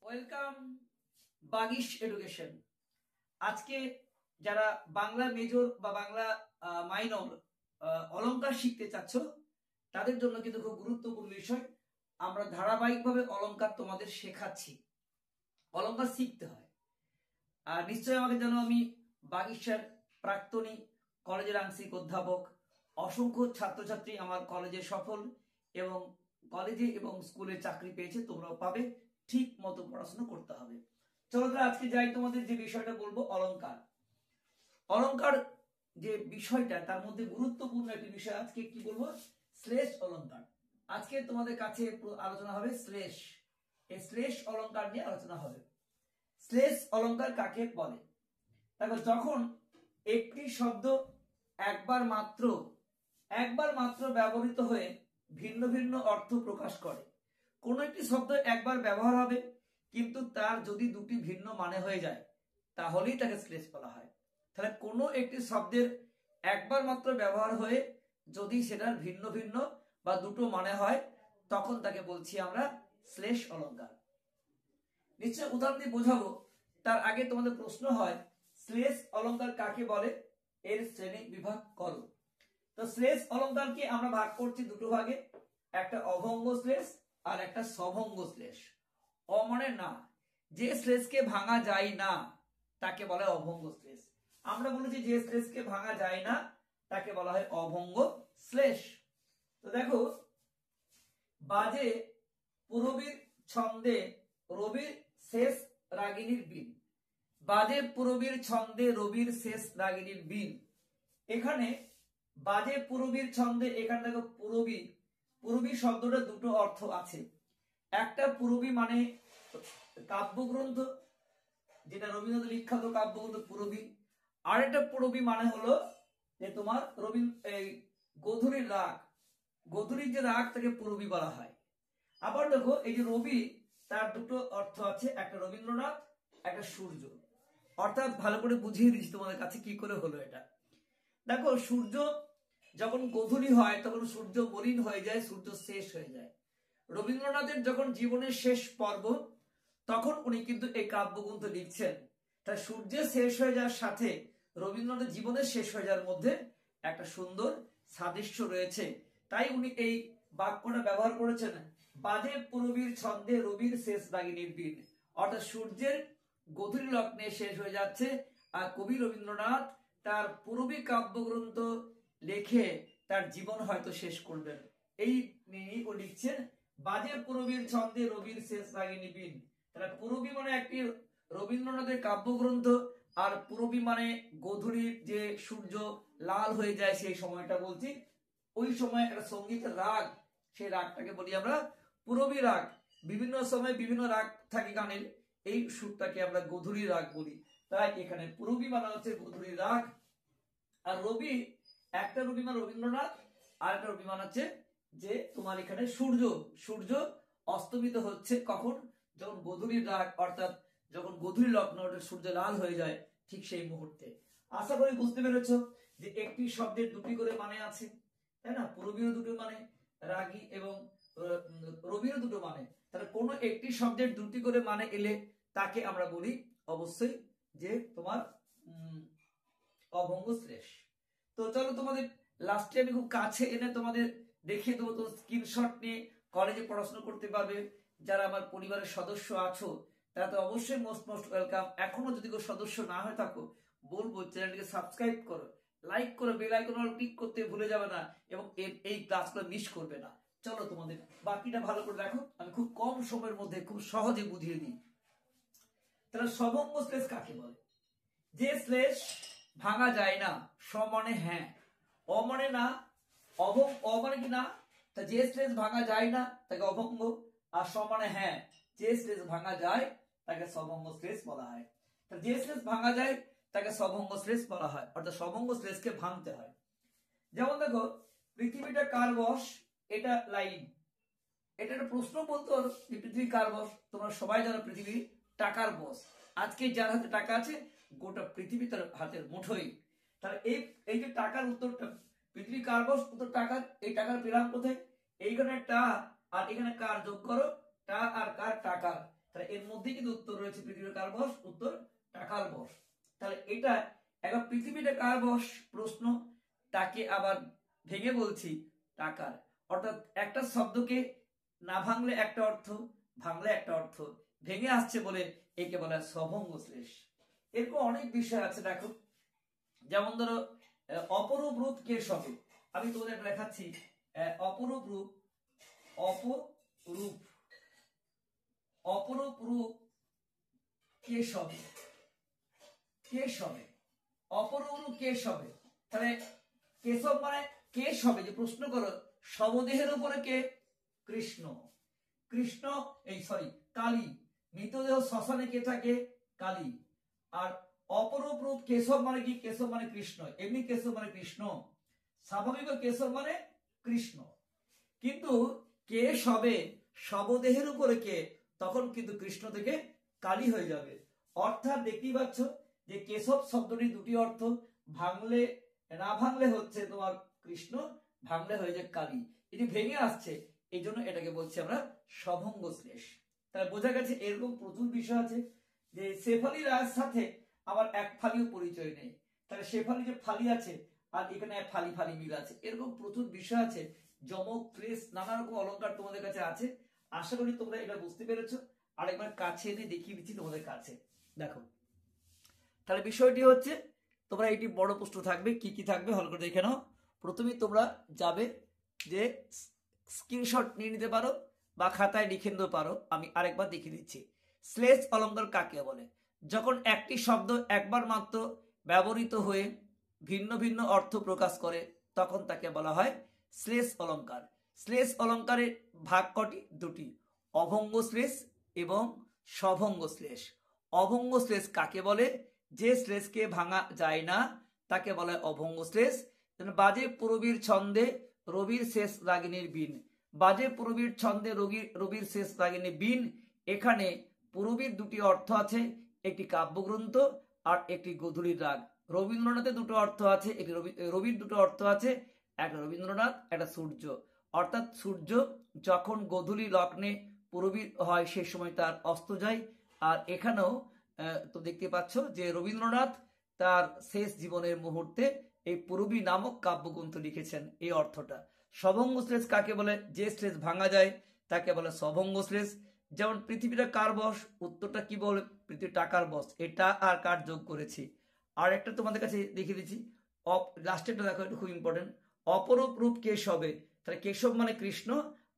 Welcome Bagish education. আজকে যারা Bangla major বা বাংলা মাইনর অলংকার শিখতে চাচ্ছ তাদের জন্য কিন্তু খুব গুরুত্বপূর্ণ বিষয়। আমরা ধারাবাহিকভাবে অলংকার তোমাদের শেখাচ্ছি। অলংকার শিখতে হয়। আর নিশ্চয়ই আমাকে জানো, আমি বাগিশের প্রাক্তনী কলেজের আংশিক অধ্যাপক। অসংখ্য ছাত্রছাত্রী আমার কলেজে সফল এবং কলেজে এবং স্কুলে চাকরি পেয়েছে, তোমরাও পাবে। ঠিক মতো পড়াশোনা করতে হবে। চলো আজকে যাই, তোমাদের যে বিষয়টা বলবো অলংকার। অলংকার যে বিষয়টা তার মধ্যে গুরুত্বপূর্ণ একটি বিষয় আজকে কি বলবো, শ্লেষ অলংকার। আজকে তোমাদের কাছে আলোচনা হবে শ্লেষ। এই শ্লেষ অলংকার নিয়ে আলোচনা হবে। শ্লেষ অলংকার কাকে বলে? দেখো, যখন একটি শব্দ একবার মাত্র ব্যবহৃত হয়ে ভিন্ন ভিন্ন অর্থ প্রকাশ করে। কোন একটি শব্দ একবার ব্যবহার হবে, কিন্তু তার যদি দুটি ভিন্ন মানে হয়ে যায় তাহলেই তাকে শ্লেষ বলা হয়। তাহলে কোনো একটি শব্দের একবার মাত্র ব্যবহার হয়ে যদি সেটার ভিন্ন ভিন্ন বা দুটো মানে হয় তখন তাকে বলছি আমরা শ্লেষ অলংকার। নিশ্চয় উদাহরণ দিয়ে বোঝাবো, তার আগে তোমাদের প্রশ্ন হয় শ্লেষ অলংকার কাকে বলে, এর শ্রেণী বিভাগ করো। তো শ্লেষ অলংকারকে আমরা ভাগ করছি দুটো ভাগে, একটা অভঙ্গ শ্লেষ আর একটা সভঙ্গ শ্লেষ। মানে না, যে শ্লেষকে ভাঙা যায় না তাকে বলা হয় অভঙ্গ শ্লেষ। আমরা বলেছি যে শ্লেষকে ভাঙা যায় না তাকে বলা হয় অভঙ্গ শ্লেষ। তো দেখো, বাজে পুরবীর ছন্দে রবির শেষ রাগিনীর বিন। বাজে পুরবীর ছন্দে রবির শেষ রাগিনীর বিন। এখানে বাজে পুরবীর ছন্দে, এখানে দেখো পুরবী শব্দটা দুটো অর্থ আছে। একটা পুরবী মানে কাব্যগ্রন্থ, যেটা রবীন্দ্রনাথ বিখ্যাত কাব্যগ্রন্থ পুরবী। আর একটা পুরবী মানে হলো যে তোমার গোধূলির রাগ, গোধূলির যে রাগ তাকে পুরবী বলা হয়। আবার দেখো, এই যে রবি, তার দুটো অর্থ আছে, একটা রবীন্দ্রনাথ, একটা সূর্য। অর্থাৎ ভালো করে বুঝিয়ে দিচ্ছি তোমাদের কাছে কি করে হলো এটা। দেখো, সূর্য যখন গোধূলি হয় তখন সূর্য মলিন হয়ে যায়, সূর্য শেষ হয়ে যায়। রবীন্দ্রনাথের যখন জীবনের শেষ পর্ব তখন উনি কিন্তু এই কাব্যগ্রন্থ লিখছেন। তাই সূর্যের শেষ হয়ে যাওয়ার সাথে রবীন্দ্রনাথের জীবনের শেষ হয়ে যাওয়ার মধ্যে একটা সুন্দর সাদৃশ্য রয়েছে। তাই উনি এই বাক্যটা ব্যবহার করেছেন, বাজে পুরবীর ছন্দে রবির শেষ রাগিনীর বিন। অর্থাৎ সূর্যের গধূলি লগ্নে শেষ হয়ে যাচ্ছে, আর কবি রবীন্দ্রনাথ তার পুরবী কাব্যগ্রন্থ লেখে তার জীবন হয়তো শেষ করবেন। এই নিয়েই ও লিখছেন বাজে পুরবীর ছন্দে রবির শেষ রাগিনী বিন। তাহলে পুরবী মানে একটি রবীন্দ্রনাথের কাব্যগ্রন্থ, আর পুরবী মানে গধূলির যে সূর্য লাল হয়ে যায় সেই সময়টা বলছি। ওই সময় একটা সঙ্গীতের রাগ, সেই রাগটাকে বলি আমরা পুরবী রাগ। বিভিন্ন সময় বিভিন্ন রাগ থাকে গানের, এই সুরটাকে আমরা গধূলি রাগ বলি। তাই এখানে পুরবী মানে হচ্ছে গধূলি রাগ। আর রবি, একটা রবি মানে রবীন্দ্রনাথ, আর একটা রবি মানে হচ্ছে যে তোমার এখানে সূর্য অস্তমিত হচ্ছে কখন, যখন গধূলির রাগ, অর্থাৎ যখন গধূলি লগ্ন সূর্য লাল হয়ে যায় ঠিক সেই মুহূর্তে। আশা করি বুঝতে পেরেছ যে একটি শব্দের দুটি করে মানে আছে, তাই না? পুরবীর দুটো মানে, রাগী এবং রবির দুটো মানে। তাহলে কোনো একটি শব্দের দুটি করে মানে এলে তাকে আমরা বলি অবশ্যই যে তোমার অভঙ্গ শ্লেষ। তো চলো, তোমাদের লাস্টে আমি খুব কাছে এনে তোমাদের দেখিয়ে দেবো, তো স্ক্রিনশট নিয়ে কলেজে পড়াশোনা করতে পারবে। যারা আমার পরিবারের সদস্য আছো তারা তো অবশ্যই মোস্ট ওয়েলকাম। এখনো যদি কেউ সদস্য না হয়ে থাকো বলবো চ্যানেলটিকে সাবস্ক্রাইব করো, লাইক করো, বেল আইকন ক্লিক করতে ভুলে যাবে না এবং এই ক্লাসগুলো মিস করবে না। চলো, তোমাদের বাকিটা ভালো করে দেখো, আমি খুব কম সময়ের মধ্যে খুব সহজে বুঝিয়ে দিই। তাহলে সভঙ্গ শ্লেষ কাকে বলে? যে শ্লেষ ভাঙা যায় না, স মানে হ্যাঁ, অ মানে না, অ মানে কি না। তা যে শ্লেষ ভাঙা যায় না তাকে অভঙ্গ, আর স মানে হ্যাঁ, যে শ্লেষ ভাঙা যায় তাকে সভঙ্গ শ্লেষ বলা হয়। তা যে শ্লেষ ভাঙা যায় তাকে সভঙ্গ শ্লেষ বলা হয়, অর্থাৎ সভঙ্গ শ্লেষকে ভাঙতে হয়। যেমন দেখো, পৃথিবীটা কার বশ, এটা লাইন। এটা একটা প্রশ্ন বলতো যে পৃথিবী কার বশ। তোমরা সবাই জানো পৃথিবী টাকার বশ। আজকে যার হাতে টাকা আছে গোটা পৃথিবী তার হাতের মুঠোই। তাহলে এই যে টাকার উত্তরটা, পৃথিবী কার বশ, উত্তর টাকার। এই টাকার পেলাম কোথায়? এইখানে টা আর এখানে কার যোগ করো, টা আর কার টাকার। তাহলে এর মধ্যে মধ্যে কিন্তু উত্তর রয়েছে পৃথিবীর কার বশ, উত্তর টাকার বশ। তাহলে এটা একবার পৃথিবীটা কার বশ প্রশ্ন, তাকে আবার ভেঙে বলছি টাকার। অর্থাৎ একটা শব্দকে না ভাঙলে একটা অর্থ, ভাঙলে একটা অর্থ, ভেঙে আসছে বলে একে বলা হয় সভঙ্গ শ্লেষ। এরকম অনেক বিষয় আছে দেখো, যেমন ধরো অপরূপ রূপ কে সবে, আমি তোমাদের দেখাচ্ছি। অপরূপ রূপ, অপরূপ, অপরূপ রূপ কে সবে, কে সবে, অপরূপ রূপ কে সবে। তাহলে কেশব মানে কে সবে, যে প্রশ্ন করো শবদেহের উপরে কে, কৃষ্ণ, কৃষ্ণ এই সরি কালী, মৃতদেহ শ্মশানে কে থাকে, কালী। আর অপরূপ রূপ কেশব মানে কি, কেশব মানে কৃষ্ণ, এমনি কেশব মানে কৃষ্ণ, স্বাভাবিক কেশব মানে কৃষ্ণ। কিন্তু কে সবে শবদেহের উপরে কে, তখন কিন্তু কৃষ্ণ থেকে কালী হয়ে যাবে। অর্থাৎ দেখতেই পাচ্ছ যে কেশব শব্দটি দুটি অর্থ, ভাঙলে না ভাঙলে হচ্ছে তোমার কৃষ্ণ, ভাঙলে হয়ে যায় কালী, এটি ভেঙে আসছে, এই জন্য এটাকে বলছি আমরা সভঙ্গ শ্লেষ। তাহলে বোঝা গেছে এরকম প্রচুর বিষয় আছে, যে শেফালি রায়ের সাথে আমার এক ফালিও পরিচয় নেই, তাহলে শেফালি যে ফালি আছে আর এখানে ফালি ফালি মিল আছে, এরকম প্রচুর বিষয় আছে, যমক ক্লেশ নানা রকম অলংকার তোমাদের কাছে আছে। আশা করি তোমরা এটা বুঝতে পেরেছো। আরেকবার কাছে এনে দেখিয়ে দিচ্ছি তোমাদের কাছে, দেখো। তাহলে বিষয়টি হচ্ছে, তোমরা এটি বড় প্রশ্ন থাকবে, কি কি থাকবে ভালো করে দেখে নাও। প্রথমেই তোমরা যাবে যে স্ক্রিনশট নিয়ে নিতে পারো বা খাতায় লিখে নিতে পারো, আমি আরেকবার দেখিয়ে দিচ্ছি। শ্লেষ অলঙ্কার কাকে বলে? যখন একটি শব্দ একবার মাত্র ব্যবহৃত হয়ে ভিন্ন ভিন্ন অর্থ প্রকাশ করে, তখন তাকে বলা হয় শ্লেষ অলঙ্কার। শ্লেষ অলঙ্কারের ভাগ কটি, দুটি, অভঙ্গ শ্লেষ এবং সভঙ্গ শ্লেষ। অভঙ্গ শ্লেষ কাকে বলে? যে শ্লেষকে ভাঙা যায় না তাকে বলা হয় অভঙ্গ শ্লেষ। বাজে পূরবীর ছন্দে রবির শেষ রাগিনীর বিন, বাজে পূরবীর ছন্দে রবির শেষ রাগিনী বিন, এখানে পূরবীর দুটি অর্থ আছে, একটি কাব্যগ্রন্থ আর একটি গোধূলির রাগ। রবীন্দ্রনাথের দুটো অর্থ আছে, একটি রবির দুটো অর্থ আছে, একটা রবীন্দ্রনাথ একটা সূর্য। অর্থাৎ সূর্য যখন গোধূলি লগ্নে পূরবী হয় সে সময় তার অস্ত যায়। আর এখানেও তো দেখতে পাচ্ছ যে রবীন্দ্রনাথ তার শেষ জীবনের মুহূর্তে এই পূরবী নামক কাব্যগ্রন্থ লিখেছেন, এই অর্থটা। সভঙ্গ শ্লেষ কাকে বলে? যে শ্লেষ ভাঙা যায় তাকে বলে সভঙ্গ শ্লেষ। যেমন পৃথিবীটা কার বশ, উত্তরটা কি বলে? পৃথিবী টাকার বশ, এটা আর কার যোগ করেছি। আর একটা তোমাদের কাছে দেখিয়ে দিচ্ছি, লাস্টেরটা দেখো, এটা খুব ইম্পর্টেন্ট। অপরূপ রূপ কেশবে, তাহলে কেশব মানে কৃষ্ণ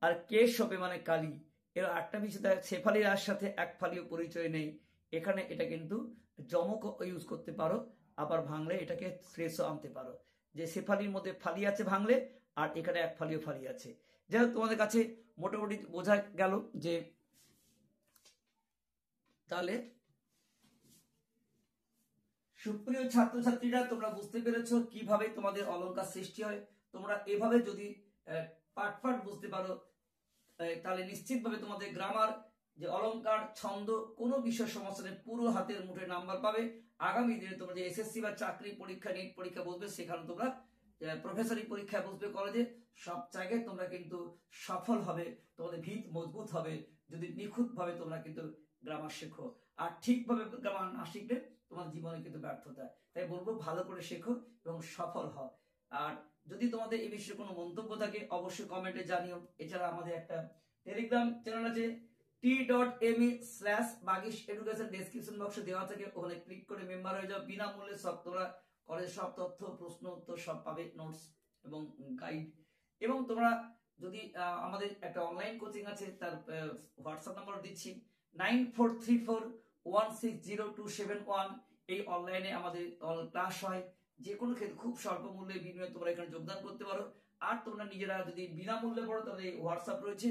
আর কেশবে মানে কালী। এর আটটা বিষয় দেখ, শেফালি রায়ের সাথে এক ফালিও পরিচয় নেই, এখানে এটা কিন্তু যমক ইউজ করতে পারো, আবার ভাঙলে এটাকে শ্লেষও আনতে পারো, যে শেফালির মধ্যে ফালি আছে ভাঙলে, আর এখানে এক ফালিও ফালি আছে। যাই হোক, তোমাদের কাছে মোটামুটি বোঝা গেল যে তাহলে সুপ্রিয় ছাত্রছাত্রীরা, তোমরা বুঝতে পেরেছো কিভাবে তোমাদের অলংকার সৃষ্টি হয়। তোমরা এভাবে যদি পার্ট পার্ট বুঝতে পারো, তাহলে নিশ্চিতভাবে তোমাদের গ্রামার, যে অলংকার, ছন্দ, কোনো বিষয় সমস্যা নেই, পুরো হাতের মুঠে নাম্বার পাবে। আগামী দিনে তোমরা যে এসএসসি বা চাকরি পরীক্ষা, নিট পরীক্ষা বসবে, সেখানে তোমরা প্রফেসরি পরীক্ষা বসবে কলেজে, সব জায়গায় তোমরা কিন্তু সফল হবে, তোমাদের ভিত মজবুত হবে যদি নিখুঁতভাবে তোমরা কিন্তু গ্রামার শেখো। আর ঠিকভাবে গ্রামার না শিখলে তোমার জীবনে কিন্তু ব্যর্থতা। তাই বলবো ভালো করে শেখো এবং সফল হও। আর যদি তোমাদের এই বিষয়ে কোনো মন্তব্য থাকে অবশ্যই কমেন্টে জানিও। এছাড়া আমাদের একটা টেলিগ্রাম চ্যানেল আছে, t.me/বাগিশ এডুকেশন, ডেসক্রিপশন বক্সে দেওয়া থাকে, ওখানে ক্লিক করে মেম্বার হয়ে যাও। বিনামূল্যে সব তোমরা কলেজের সব তথ্য, প্রশ্ন উত্তর সব পাবে, নোটস এবং গাইড। এবং তোমরা যদি আমাদের একটা অনলাইন কোচিং আছে, তার হোয়াটসঅ্যাপ নাম্বার দিচ্ছি 9434160271। এই অনলাইনে আমাদের ক্লাস হয়, যে কোনো ক্ষেত্রে খুব স্বল্প মূল্যে বিনিময়ে তোমরা এখানে যোগদান করতে পারো। আর তোমরা নিজেরা যদি বিনামূল্যে পড়ো তাহলে হোয়াটসঅ্যাপ রয়েছে,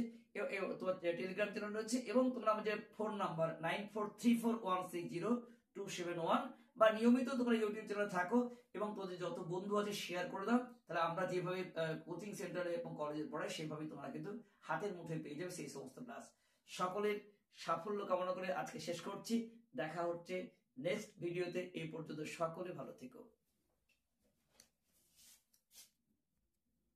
তোমার টেলিগ্রাম চ্যানেল রয়েছে, এবং তোমরা আমাদের ফোন নাম্বার 9434160271 বা নিয়মিত তোমরা ইউটিউব চ্যানেলে থাকো এবং তোমাদের যত বন্ধু আছে শেয়ার করে দাও। তাহলে আমরা যেভাবে কোচিং সেন্টারে এবং কলেজে পড়াই সেভাবে তোমরা কিন্তু হাতের মুঠোয় পেয়ে যাবে সেই সমস্ত ক্লাস। সকলের সাফল্য কামনা করে আজকে শেষ করছি। দেখা হচ্ছে নেক্সট ভিডিওতে। এই পর্যন্ত সকলে ভালো থেকো।